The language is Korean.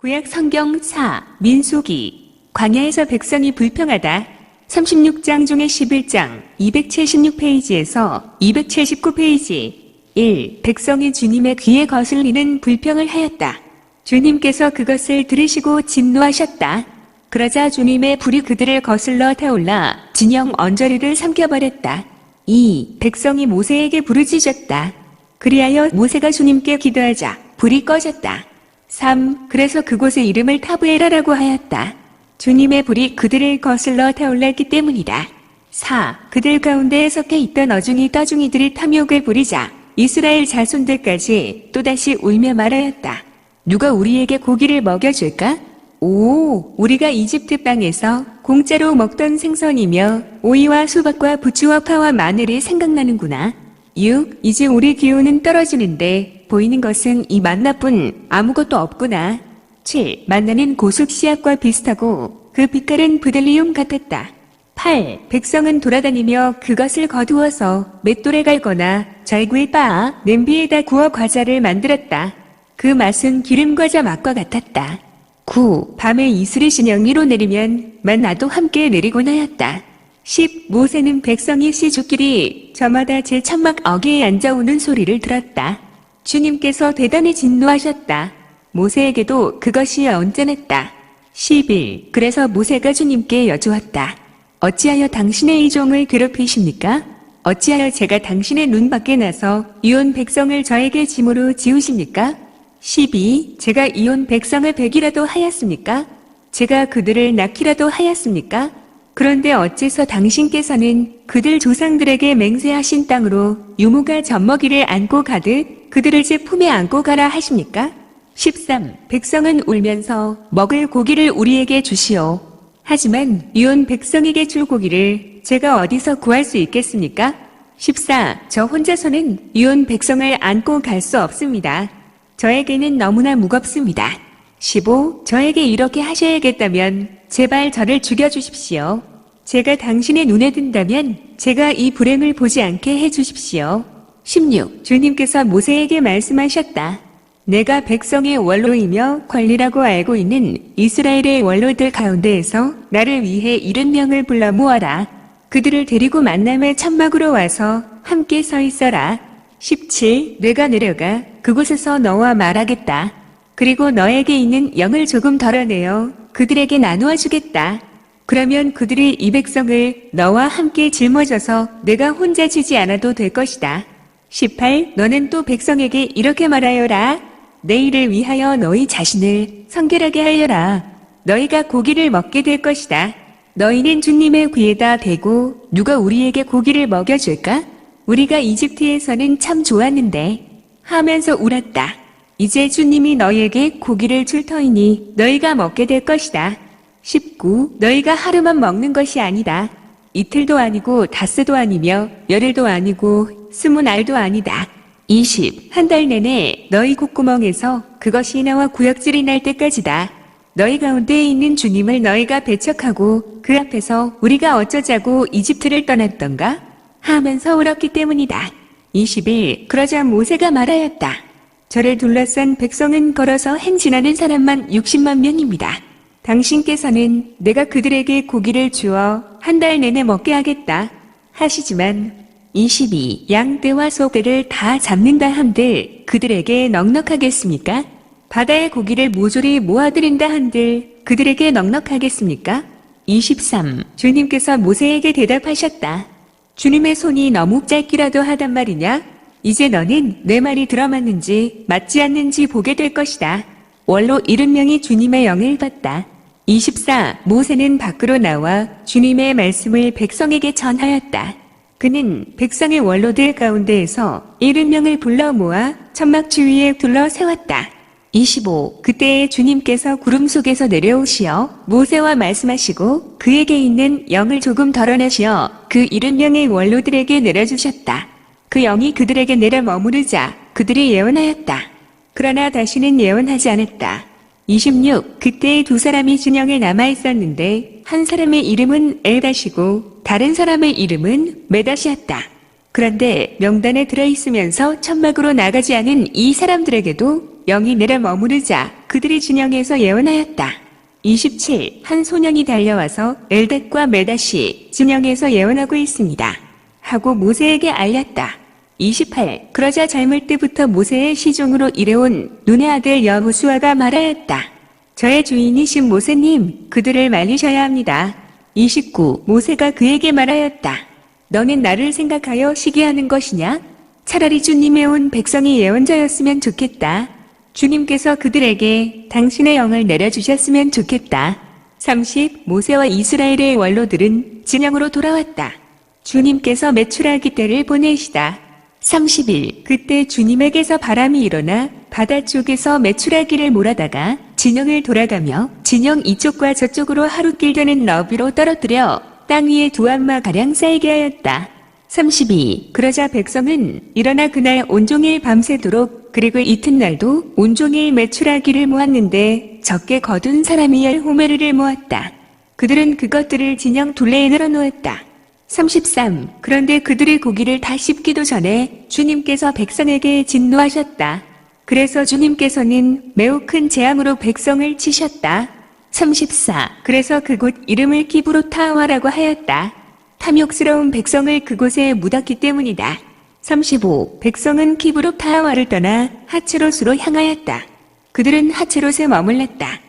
구약 성경 4, 민수기, 광야에서 백성이 불평하다. 36장 중에 11장, 276페이지에서 279페이지. 1. 백성이 주님의 귀에 거슬리는 불평을 하였다. 주님께서 그것을 들으시고 진노하셨다. 그러자 주님의 불이 그들을 거슬러 타올라 진영 언저리를 삼켜버렸다. 2. 백성이 모세에게 부르짖었다. 그리하여 모세가 주님께 기도하자 불이 꺼졌다. 3. 그래서 그곳의 이름을 타브에라라고 하였다. 주님의 불이 그들을 거슬러 타올랐기 때문이다. 4. 그들 가운데에 섞여 있던 어중이 떠중이들이 탐욕을 부리자 이스라엘 자손들까지 또다시 울며 말하였다. 누가 우리에게 고기를 먹여줄까? 5. 우리가 이집트 땅에서 공짜로 먹던 생선이며 오이와 수박과 부추와 파와 마늘이 생각나는구나. 6. 이제 우리 기운은 떨어지는데 보이는 것은 이 만나뿐 아무것도 없구나. 7. 만나는 고숙 씨앗과 비슷하고 그 빛깔은 브델리움 같았다. 8. 백성은 돌아다니며 그것을 거두어서 맷돌에 갈거나 절구에 빻아 냄비에다 구워 과자를 만들었다. 그 맛은 기름과자 맛과 같았다. 9. 밤에 이슬이 진영 위로 내리면 만나도 함께 내리곤 하였다. 10. 모세는 백성이 시주끼리 저마다 제 천막 어귀에 앉아 우는 소리를 들었다. 주님께서 대단히 진노하셨다. 모세에게도 그것이 언짢았다. 11. 그래서 모세가 주님께 여쭈었다. 어찌하여 당신의 이 종을 괴롭히십니까? 어찌하여 제가 당신의 눈 밖에 나서 이온 백성을 저에게 짐으로 지우십니까? 12. 제가 이온 백성을 베기라도 하였습니까? 제가 그들을 낳기라도 하였습니까? 그런데 어째서 당신께서는 그들 조상들에게 맹세하신 땅으로 유모가 젖먹이를 안고 가듯 그들을 제 품에 안고 가라 하십니까? 13. 백성은 울면서 먹을 고기를 우리에게 주시오. 하지만 이온 백성에게 줄 고기를 제가 어디서 구할 수 있겠습니까? 14. 저 혼자서는 이온 백성을 안고 갈 수 없습니다. 저에게는 너무나 무겁습니다. 15. 저에게 이렇게 하셔야겠다면 제발 저를 죽여주십시오. 제가 당신의 눈에 든다면 제가 이 불행을 보지 않게 해주십시오. 16. 주님께서 모세에게 말씀하셨다. 내가 백성의 원로이며 관리라고 알고 있는 이스라엘의 원로들 가운데에서 나를 위해 70명을 불러 모아라. 그들을 데리고 만남의 천막으로 와서 함께 서 있어라. 17. 내가 내려가 그곳에서 너와 말하겠다. 그리고 너에게 있는 영을 조금 덜어내어 그들에게 나누어 주겠다. 그러면 그들이 이 백성을 너와 함께 짊어져서 내가 혼자 지지 않아도 될 것이다. 18. 너는 또 백성에게 이렇게 말하여라. 내일을 위하여 너희 자신을 성결하게 하여라. 너희가 고기를 먹게 될 것이다. 너희는 주님의 귀에다 대고 누가 우리에게 고기를 먹여줄까? 우리가 이집트에서는 참 좋았는데 하면서 울었다. 이제 주님이 너희에게 고기를 줄 터이니 너희가 먹게 될 것이다. 19. 너희가 하루만 먹는 것이 아니다. 이틀도 아니고 닷새도 아니며 열흘도 아니고 20날도 아니다. 20. 한 달 내내 너희 콧구멍에서 그것이 나와 구역질이 날 때까지다. 너희 가운데에 있는 주님을 너희가 배척하고 그 앞에서 우리가 어쩌자고 이집트를 떠났던가? 하면서 울었기 때문이다. 21. 그러자 모세가 말하였다. 저를 둘러싼 백성은 걸어서 행진하는 사람만 60만 명입니다. 당신께서는 내가 그들에게 고기를 주어 한 달 내내 먹게 하겠다 하시지만 22. 양떼와 소떼를 다 잡는다 한들 그들에게 넉넉하겠습니까? 바다의 고기를 모조리 모아드린다 한들 그들에게 넉넉하겠습니까? 23. 주님께서 모세에게 대답하셨다. 주님의 손이 너무 짧기라도 하단 말이냐? 이제 너는 내 말이 들어맞는지 맞지 않는지 보게 될 것이다. 원로 70명이 주님의 영을 받다. 24. 모세는 밖으로 나와 주님의 말씀을 백성에게 전하였다. 그는 백성의 원로들 가운데에서 70명을 불러 모아 천막 주위에 둘러 세웠다. 25. 그때에 주님께서 구름 속에서 내려오시어 모세와 말씀하시고 그에게 있는 영을 조금 덜어내시어 그 70명의 원로들에게 내려주셨다. 그 영이 그들에게 내려 머무르자 그들이 예언하였다. 그러나 다시는 예언하지 않았다. 26. 그때에 두 사람이 진영에 남아있었는데 한 사람의 이름은 엘다시고 다른 사람의 이름은 메다시였다. 그런데 명단에 들어있으면서 천막으로 나가지 않은 이 사람들에게도 영이 내려 머무르자 그들이 진영에서 예언하였다. 27. 한 소년이 달려와서 엘닷과 메닷이 진영에서 예언하고 있습니다. 하고 모세에게 알렸다. 28. 그러자 젊을 때부터 모세의 시종으로 일해온 눈의 아들 여호수아가 말하였다. 저의 주인이신 모세님, 그들을 말리셔야 합니다. 29. 모세가 그에게 말하였다. 너는 나를 생각하여 시기하는 것이냐? 차라리 주님의 온 백성이 예언자였으면 좋겠다. 주님께서 그들에게 당신의 영을 내려주셨으면 좋겠다. 30. 모세와 이스라엘의 원로들은 진영으로 돌아왔다. 주님께서 메추라기 때를 보내시다. 31. 그때 주님에게서 바람이 일어나 바다 쪽에서 메추라기를 몰아다가 진영을 돌아가며 진영 이쪽과 저쪽으로 하루길 되는 너비로 떨어뜨려 땅 위에 2안마가량 쌓이게 하였다. 32. 그러자 백성은 일어나 그날 온종일 밤새도록 그리고 이튿날도 온종일 메추라기를 모았는데 적게 거둔 사람이 10호메르를 모았다. 그들은 그것들을 진영 둘레에 늘어놓았다. 33. 그런데 그들의 고기를 다 씹기도 전에 주님께서 백성에게 진노하셨다. 그래서 주님께서는 매우 큰 재앙으로 백성을 치셨다. 34. 그래서 그곳 이름을 기브롯하와라고 하였다. 탐욕스러운 백성을 그곳에 묻었기 때문이다. 35. 백성은 기브롯하와를 떠나 하츠롯으로 향하였다. 그들은 하츠롯에 머물렀다.